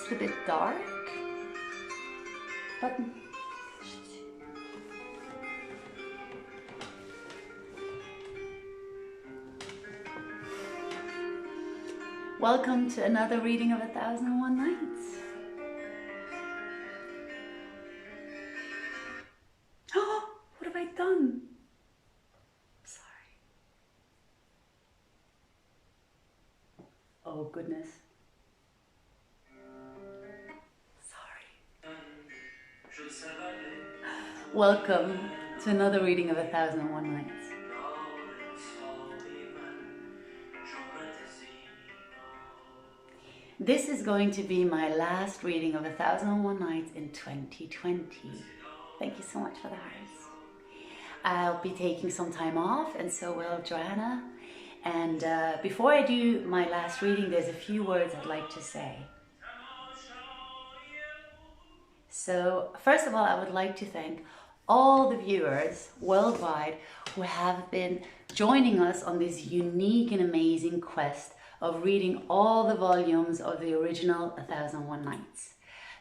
just a bit dark, but welcome to another reading of 1001 Nights. Oh, what have I done? Sorry. Oh goodness. Sorry. Welcome to another reading of 1001 Nights. This is going to be my last reading of 1001 Nights in 2020. Thank you so much for the hearts. I'll be taking some time off, and so will Joanna. And before I do my last reading, there's a few words I'd like to say. So, first of all, I would like to thank all the viewers worldwide who have been joining us on this unique and amazing quest of reading all the volumes of the original 1001 Nights.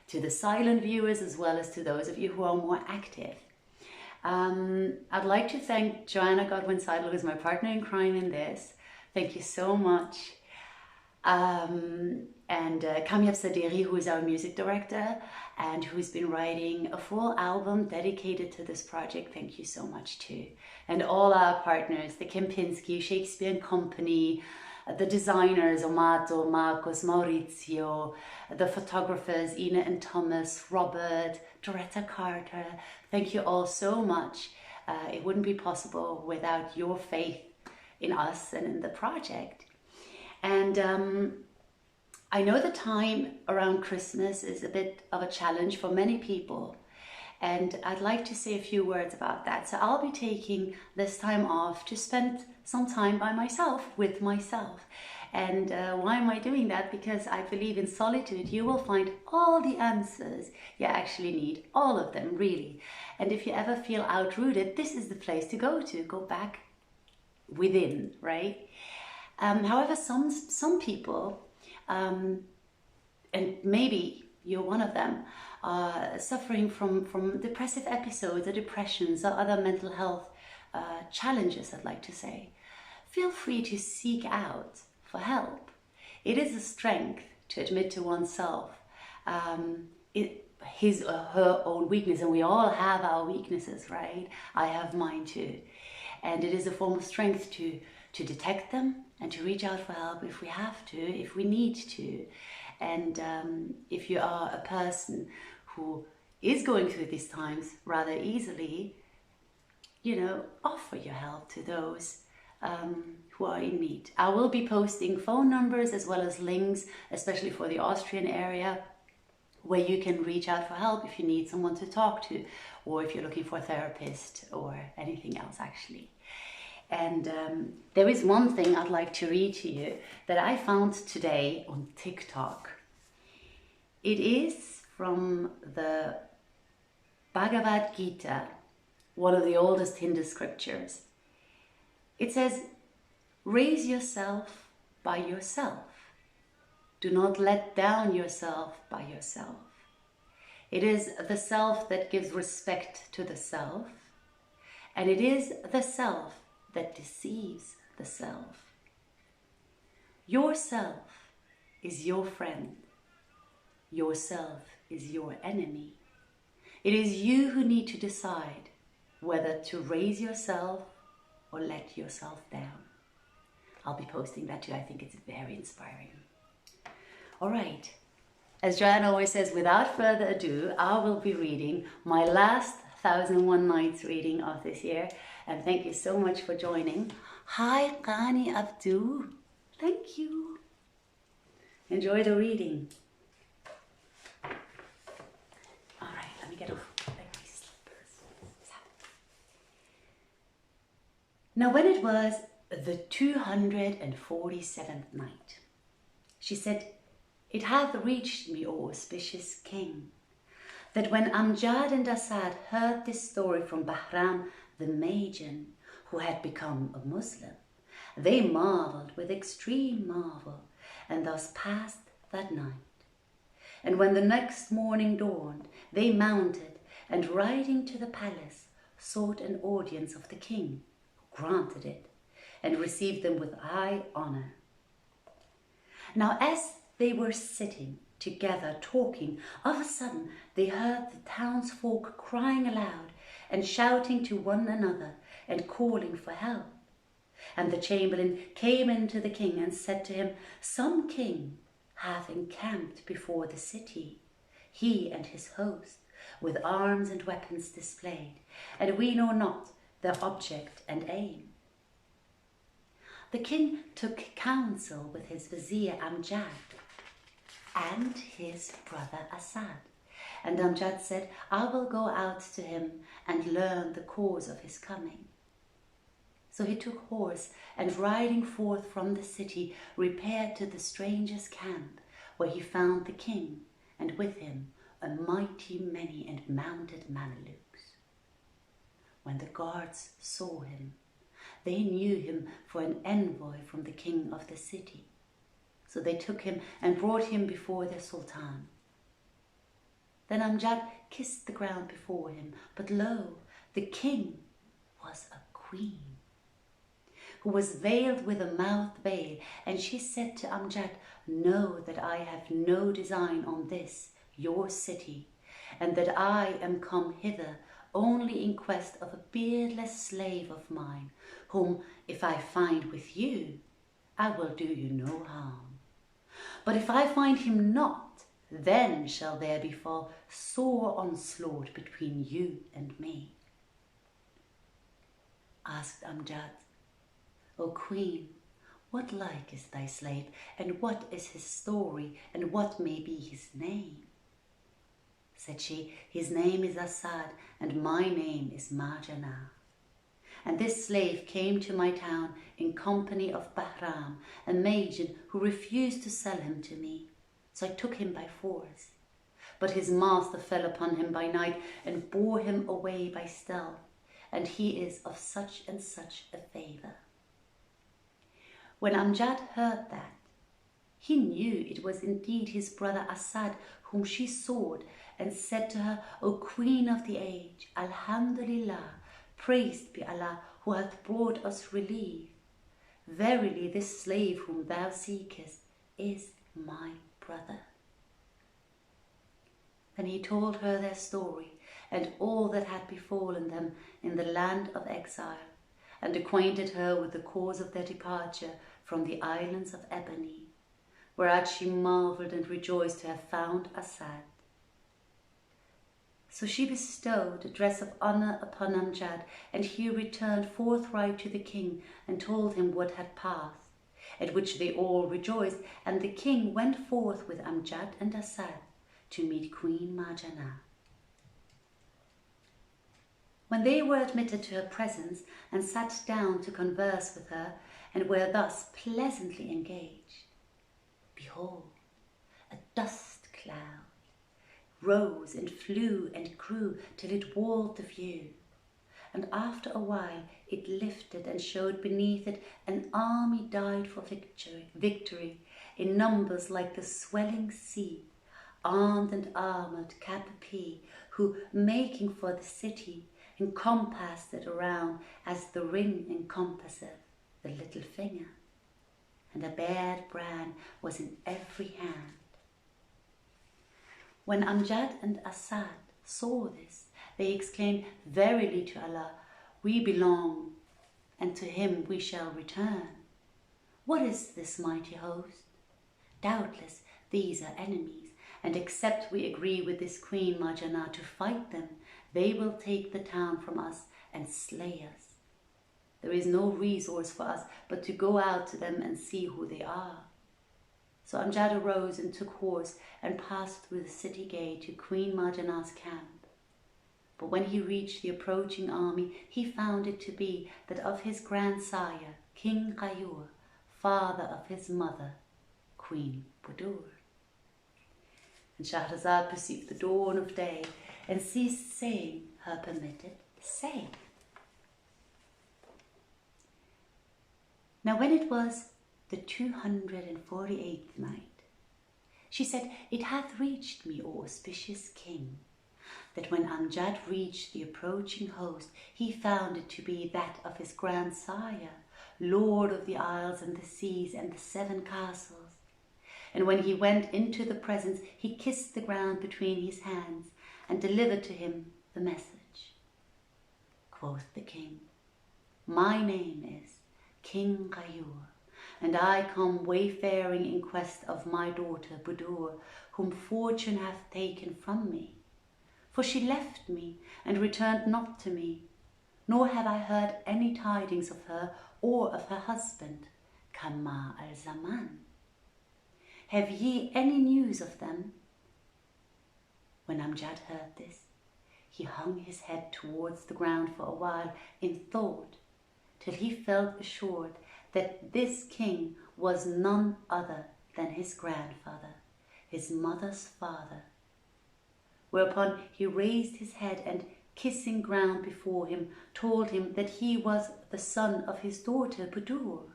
To the silent viewers as well as to those of you who are more active. I'd like to thank Joanna Godwin-Seidel, who is my partner in crime in this. Thank you so much. And Kamar Saderi, who is our music director and who's been writing a full album dedicated to this project. Thank you so much too. And all our partners, the Kempinski, Shakespeare and Company, the designers, Omato, Marcos, Maurizio, the photographers, Ina and Thomas, Robert, Doretta Carter. Thank you all so much. It wouldn't be possible without your faith in us and in the project. And I know the time around Christmas is a bit of a challenge for many people. And I'd like to say a few words about that. So I'll be taking this time off to spend some time by myself, with myself. And why am I doing that? Because I believe in solitude you will find all the answers you actually need, all of them really. And if you ever feel outrooted, this is the place to go back within, right? However, some people, and maybe you're one of them, suffering from depressive episodes or depressions or other mental health challenges, I'd like to say, feel free to seek out for help. It is a strength to admit to oneself his or her own weakness, and we all have our weaknesses, right? I have mine too. And it is a form of strength to detect them and to reach out for help if we have to, if we need to. And if you are a person who is going through these times rather easily, you know, offer your help to those who are in need. I will be posting phone numbers as well as links, especially for the Austrian area, where you can reach out for help if you need someone to talk to, or if you're looking for a therapist or anything else actually. And there is one thing I'd like to read to you that I found today on TikTok. It is from the Bhagavad Gita, one of the oldest Hindu scriptures. It says, "Raise yourself by yourself. Do not let down yourself by yourself. It is the self that gives respect to the self, and it is the self that deceives the self. Yourself is your friend. Yourself is your enemy. It is you who need to decide whether to raise yourself or let yourself down." I'll be posting that too. I think it's very inspiring. All right. As Joanna always says, without further ado, I will be reading my last 1001 Nights reading of this year. And thank you so much for joining. Hi, Qani Abdu. Thank you. Enjoy the reading. All right, let me get off my slippers. Now, when it was the 247th night, she said, "It hath reached me, O auspicious king, that when Amjad and Asad heard this story from Bahram the Magian, who had become a Muslim, they marveled with extreme marvel, and thus passed that night. And when the next morning dawned, they mounted, and riding to the palace, sought an audience of the king, who granted it, and received them with high honour. Now as they were sitting together talking, of a sudden they heard the townsfolk crying aloud and shouting to one another and calling for help. And the chamberlain came in to the king and said to him, Some king hath encamped before the city, he and his host, with arms and weapons displayed, and we know not their object and aim. The king took counsel with his vizier Amjad and his brother Asad. And Amjad said, I will go out to him and learn the cause of his coming. So he took horse, and riding forth from the city, repaired to the stranger's camp, where he found the king, and with him a mighty many and mounted Mamelukes. When the guards saw him, they knew him for an envoy from the king of the city. So they took him and brought him before the sultan. Then Amjad kissed the ground before him, but lo, the king was a queen, who was veiled with a mouth veil, and she said to Amjad, Know that I have no design on this, your city, and that I am come hither only in quest of a beardless slave of mine, whom, if I find with you, I will do you no harm. But if I find him not, then shall there befall sore onslaught between you and me. Asked Amjad, O queen, what like is thy slave, and what is his story, and what may be his name? Said she, His name is Asad, and my name is Marjana. And this slave came to my town in company of Bahram, a Magian who refused to sell him to me. So I took him by force. But his master fell upon him by night and bore him away by stealth, and he is of such and such a favour. When Amjad heard that, he knew it was indeed his brother Asad whom she sought, and said to her, O Queen of the age, Alhamdulillah, praised be Allah, who hath brought us relief. Verily this slave whom thou seekest is my brother. Then he told her their story, and all that had befallen them in the land of exile, and acquainted her with the cause of their departure from the islands of Ebony, whereat she marvelled and rejoiced to have found Asad. So she bestowed a dress of honour upon Amjad, and he returned forthright to the king and told him what had passed, at which they all rejoiced, and the king went forth with Amjad and Asad to meet Queen Marjana. When they were admitted to her presence and sat down to converse with her, and were thus pleasantly engaged, behold, a dust cloud rose and flew and grew till it walled the view, and after a while it lifted and showed beneath it an army died for victory in numbers like the swelling sea, armed and armoured cap a pie, who, making for the city, encompassed it around as the ring encompasseth the little finger, and a bared brand was in every hand. When Amjad and Asad saw this, they exclaimed, Verily to Allah we belong, and to him we shall return. What is this mighty host? Doubtless these are enemies, and except we agree with this Queen Marjana to fight them, they will take the town from us and slay us. There is no resource for us but to go out to them and see who they are. So Amjad arose and took horse and passed through the city gate to Queen Marjana's camp. But when he reached the approaching army, he found it to be that of his grandsire, King Ghayur, father of his mother, Queen Budur. And Shahrazad perceived the dawn of day and ceased saying her permitted say. Now when it was the 248th night, She said, "It hath reached me, O auspicious king, that when Amjad reached the approaching host, he found it to be that of his grandsire, lord of the isles and the seas and the 7 castles. And when he went into the presence, he kissed the ground between his hands and delivered to him the message." Quoth the king, "My name is King Ghayur, and I come wayfaring in quest of my daughter Budur, whom fortune hath taken from me. For she left me and returned not to me, nor have I heard any tidings of her or of her husband, Kamar Al-Zaman. Have ye any news of them?" When Amjad heard this, he hung his head towards the ground for a while in thought, till he felt assured that this king was none other than his grandfather, his mother's father. Whereupon he raised his head and, kissing ground before him, told him that he was the son of his daughter Budur.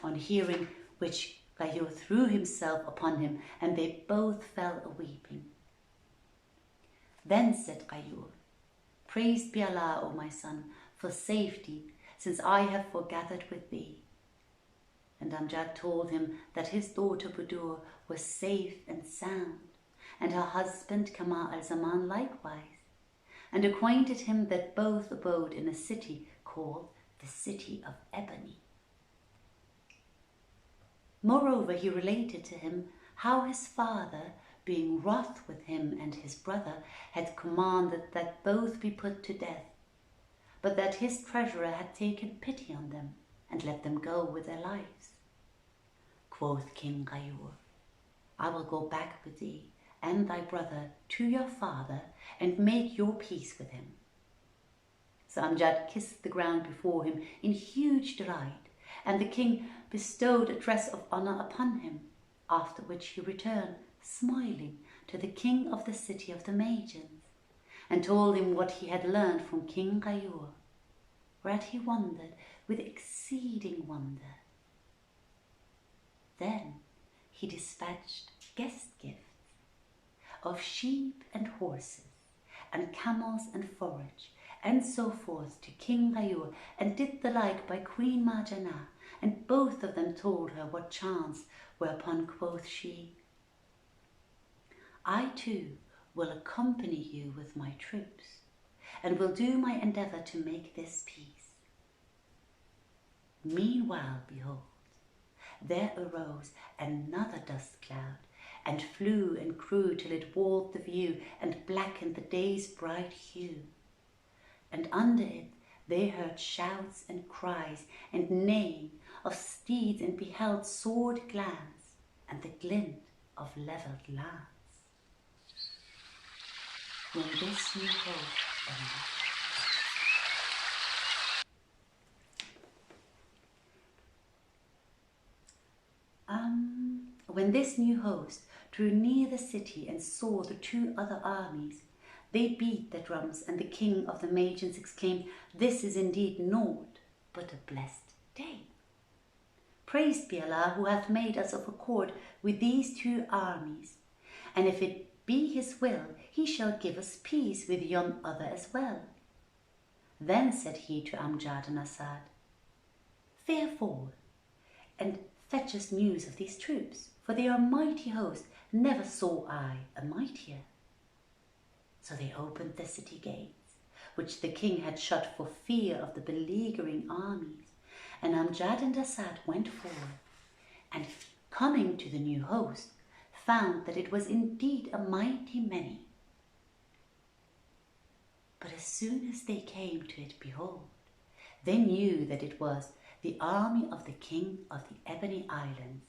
On hearing which, Ghayur threw himself upon him, and they both fell a-weeping. Then said Ghayur, "Praised be Allah, O my son, for safety, since I have foregathered with thee." And Amjad told him that his daughter Budur was safe and sound, and her husband Kamar Al-Zaman likewise, and acquainted him that both abode in a city called the City of Ebony. Moreover, he related to him how his father, being wroth with him and his brother, had commanded that both be put to death, but that his treasurer had taken pity on them and let them go with their lives. Quoth King Ghayur, "I will go back with thee and thy brother to your father and make your peace with him." So Amjad kissed the ground before him in huge delight, and the king bestowed a dress of honor upon him, after which he returned, smiling, to the king of the city of the Magians, and told him what he had learned from King Ghayur, whereat he wondered with exceeding wonder. Then he dispatched guest gifts of sheep and horses, and camels and forage, and so forth to King Ghayur, and did the like by Queen Marjanah, and both of them told her what chanced, whereupon quoth she, "I too will accompany you with my troops, and will do my endeavour to make this peace." Meanwhile, behold, there arose another dust cloud, and flew and grew till it walled the view and blackened the day's bright hue. And under it they heard shouts and cries and neighing of steeds, and beheld sword glance and the glint of levelled lance. When this new host ended. When this new host drew near the city and saw the 2 other armies, they beat their drums, and the king of the Magians exclaimed, "This is indeed naught but a blessed day. Praised be Allah, who hath made us of accord with these 2 armies, and if it be his will, he shall give us peace with yon other as well." Then said he to Amjad and Asad, "Fare forward, and fetch us news of these troops, for they are a mighty host, never saw I a mightier." So they opened the city gates, which the king had shut for fear of the beleaguering armies, and Amjad and Asad went forward, and coming to the new host, found that it was indeed a mighty many. But as soon as they came to it, behold, they knew that it was the army of the king of the Ebony Islands,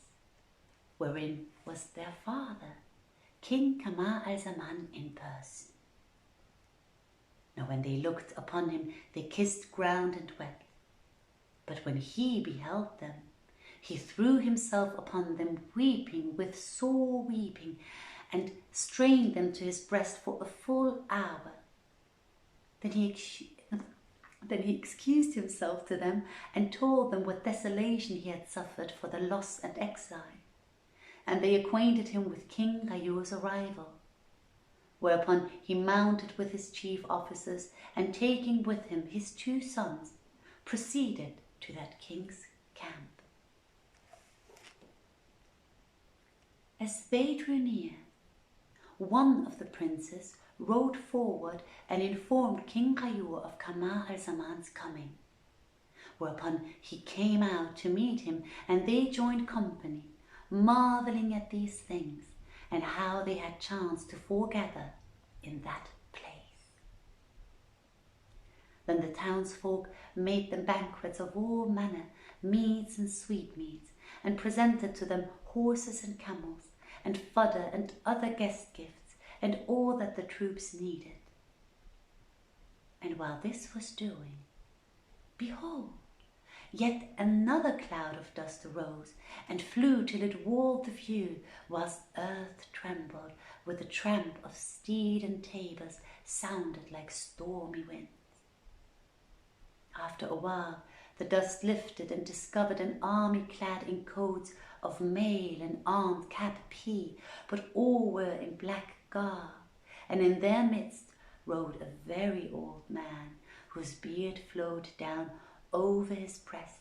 wherein was their father, King Kamar Al-Zaman in person. Now when they looked upon him, they kissed ground and wept. But when he beheld them, he threw himself upon them, weeping with sore weeping, and strained them to his breast for a full hour. Then he excused himself to them and told them what desolation he had suffered for the loss and exile, and they acquainted him with King Ghayur's arrival. Whereupon he mounted with his chief officers, and taking with him his 2 sons, proceeded to that king's camp. As they drew near, one of the princes rode forward and informed King Ghayur of Kamar al-Zaman's coming. Whereupon he came out to meet him, and they joined company, marvelling at these things, and how they had chanced to foregather in that place. Then the townsfolk made them banquets of all manner, meats and sweetmeats, and presented to them horses and camels, and fodder and other guest gifts, and all that the troops needed. And while this was doing, behold, yet another cloud of dust arose, and flew till it walled the view, whilst earth trembled, with the tramp of steed and tabors sounded like stormy winds. After a while, the dust lifted and discovered an army clad in coats of mail and armed cap-a-pie, but all were in black garb, and in their midst rode a very old man, whose beard flowed down over his breast,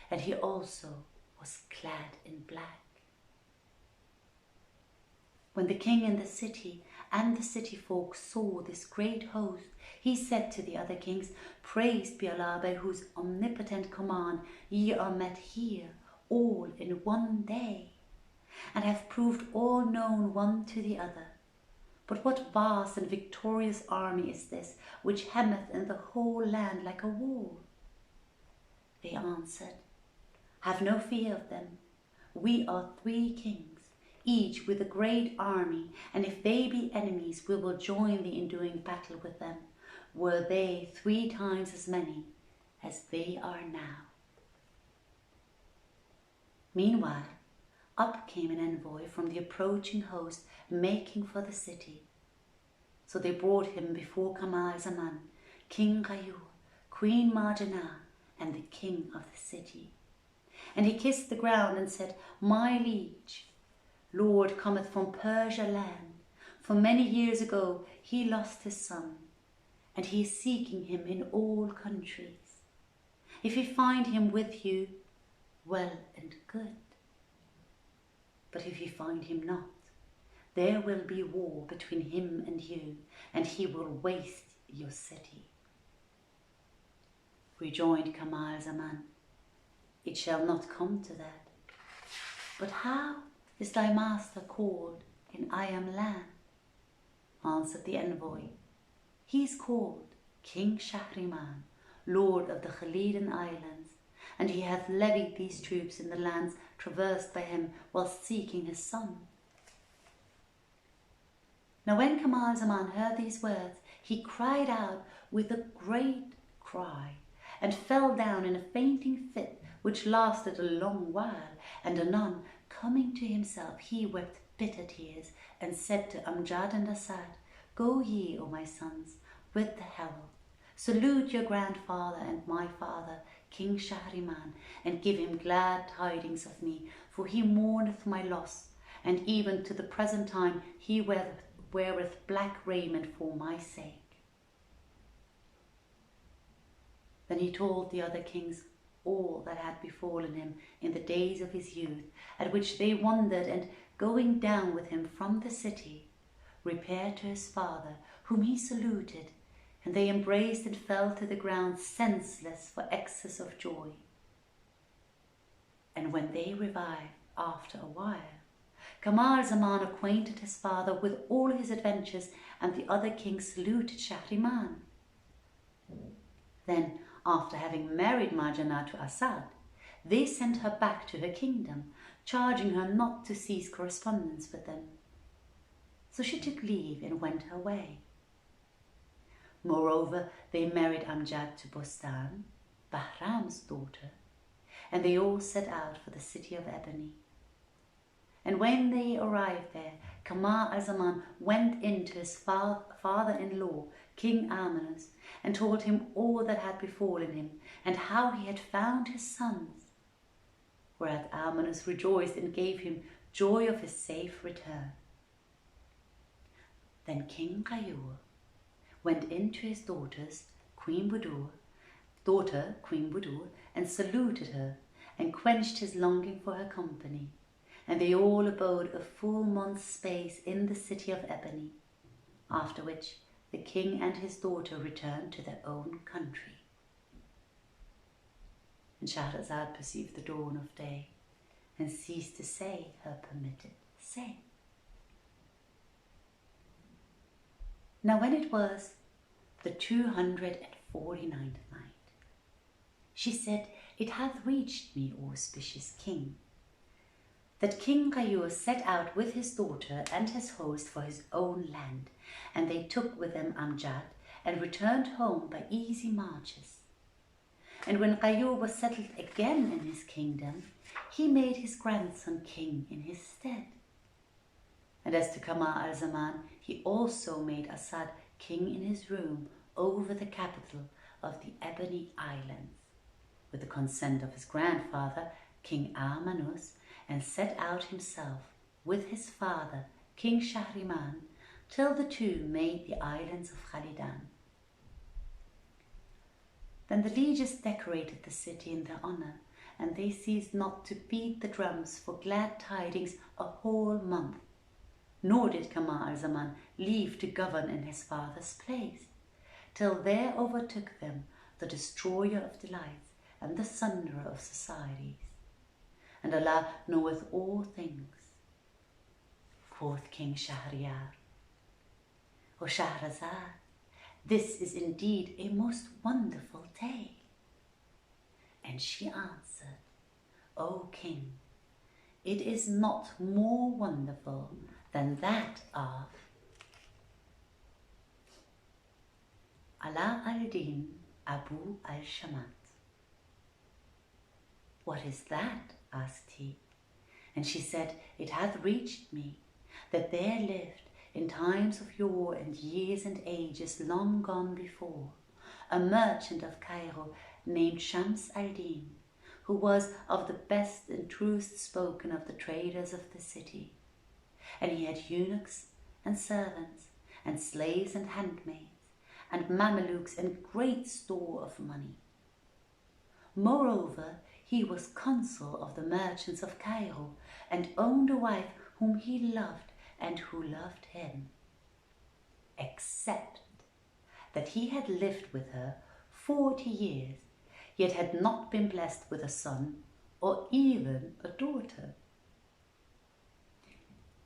and he also was clad in black. When the king in the city and the city folk saw this great host, he said to the other kings, "Praised be Allah, by whose omnipotent command ye are met here, all in one day, and have proved all known one to the other. But what vast and victorious army is this, which hemmeth in the whole land like a wall?" They answered, "Have no fear of them. We are 3 kings, each with a great army, and if they be enemies, we will join thee in doing battle with them, were they 3 times as many as they are now." Meanwhile, up came an envoy from the approaching host, making for the city. So they brought him before Kamar al-Zaman, King Ghayur, Queen Marjanah, and the king of the city. And he kissed the ground and said, "My liege, Lord cometh from Persia land. For many years ago he lost his son, and he is seeking him in all countries. If you find him with you, well and good. But if you find him not, there will be war between him and you, and he will waste your city." Rejoined Kamar al-Zaman, "It shall not come to that. But how is thy master called in Ayam land?" Answered the envoy, "He is called King Shahriman, lord of the Khalidan Islands, and he hath levied these troops in the lands traversed by him whilst seeking his son." Now when Kamar al-Zaman heard these words, he cried out with a great cry, and fell down in a fainting fit, which lasted a long while, and anon, coming to himself, he wept bitter tears, and said to Amjad and Asad, "Go ye, O my sons, with the herald, salute your grandfather and my father, King Shahriman, and give him glad tidings of me, for he mourneth my loss, and even to the present time he weareth black raiment for my sake." Then he told the other kings all that had befallen him in the days of his youth, at which they wondered, and going down with him from the city, repaired to his father, whom he saluted, and they embraced and fell to the ground senseless for excess of joy. And when they revived after a while, Kamar al-Zaman acquainted his father with all his adventures, and the other kings saluted Shahriman. Then, after having married Marjanah to Asad, they sent her back to her kingdom, charging her not to cease correspondence with them. So she took leave and went her way. Moreover, they married Amjad to Bustan, Bahram's daughter, and they all set out for the city of Ebony. And when they arrived there, Kamar al-Zaman went in to his father-in-law, King Amanus, and told him all that had befallen him, and how he had found his sons. Whereat Amanus rejoiced and gave him joy of his safe return. Then King Ghayur went in to his daughter, Queen Budur, and saluted her and quenched his longing for her company, and they all abode a full month's space in the city of Ebony, after which the king and his daughter returned to their own country. And Shahrazad perceived the dawn of day and ceased to say her permitted say. Now when it was the 249th night, she said, "It hath reached me, O auspicious king, that King Ghayur set out with his daughter and his host for his own land, and they took with them Amjad and returned home by easy marches. And when Ghayur was settled again in his kingdom, he made his grandson king in his stead. And as to Kamar Al-Zaman, he also made Asad king in his room over the capital of the Ebony Islands, with the consent of his grandfather, King Armanus, and set out himself with his father, King Shahriman, till the two made the islands of Khalidan. Then the lieges decorated the city in their honour, and they ceased not to beat the drums for glad tidings a whole month. Nor did Kamar al-Zaman leave to govern in his father's place, till there overtook them the destroyer of delights and the sunderer of societies. And Allah knoweth all things. Quoth King Shahryar, "O Shahrazad, this is indeed a most wonderful tale." And she answered, "O King, it is not more wonderful than that of Ala al-Din Abu Al Shamat." "What is that?" asked he. And she said, "It hath reached me that there lived in times of yore and years and ages long gone before a merchant of Cairo named Shams al-Din, who was of the best and truest spoken of the traders of the city. And he had eunuchs and servants and slaves and handmaids and mamelukes and great store of money. Moreover, he was consul of the merchants of Cairo and owned a wife whom he loved and who loved him, except that he had lived with her 40 years, yet had not been blessed with a son or even a daughter.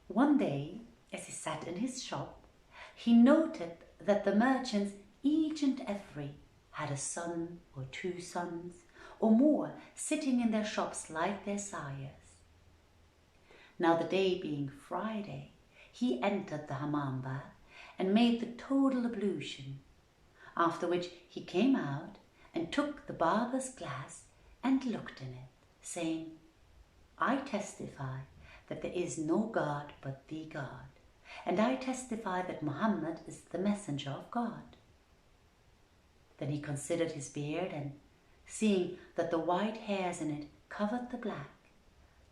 One day, as he sat in his shop, he noted that the merchants, each and every, had a son or 2 sons or more sitting in their shops like their sires. Now the day being Friday, he entered the hammam bath and made the total ablution, after which he came out and took the barber's glass and looked in it, saying, "I testify that there is no God but the God, and I testify that Muhammad is the messenger of God." Then he considered his beard, and seeing that the white hairs in it covered the black,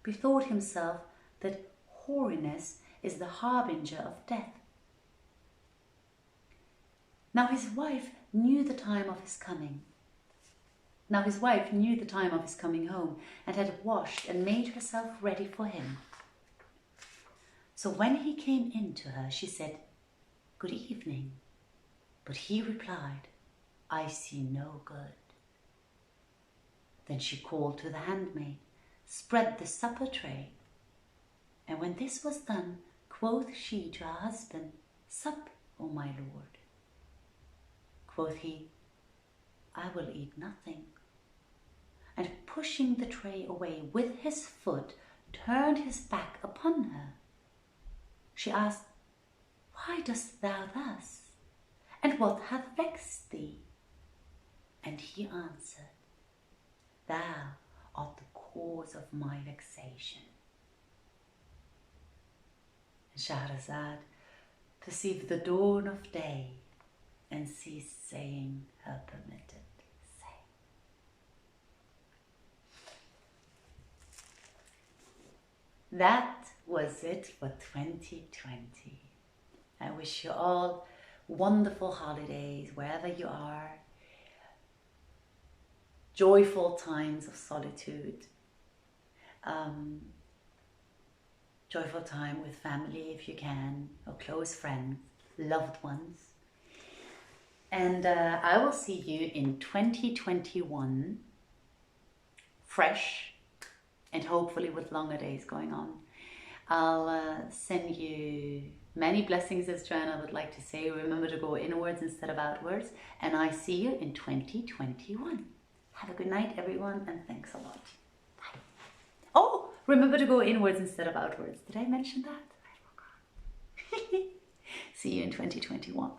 bethought himself that hoariness is the harbinger of death. Now his wife knew the time of his coming. home, and had washed and made herself ready for him. So when he came in to her, she said, "Good evening." But he replied, "I see no good." Then she called to the handmaid, spread the supper tray, and when this was done, quoth she to her husband, "Sup, O my lord." Quoth he, "I will eat nothing," and pushing the tray away with his foot, turned his back upon her. She asked, "Why dost thou thus? And what hath vexed thee?" And he answered, "Thou art the cause of my vexation." And Shahrazad perceived the dawn of day and ceased saying her permitted say. That was it for 2020. I wish you all wonderful holidays wherever you are, joyful times of solitude, joyful time with family if you can, or close friends, loved ones. And I will see you in 2021, fresh and hopefully with longer days going on. I'll send you many blessings, as Joanna would like to say. Remember to go inwards instead of outwards. And I see you in 2021. Have a good night, everyone, and thanks a lot. Bye. Oh, remember to go inwards instead of outwards. Did I mention that? I forgot. See you in 2021.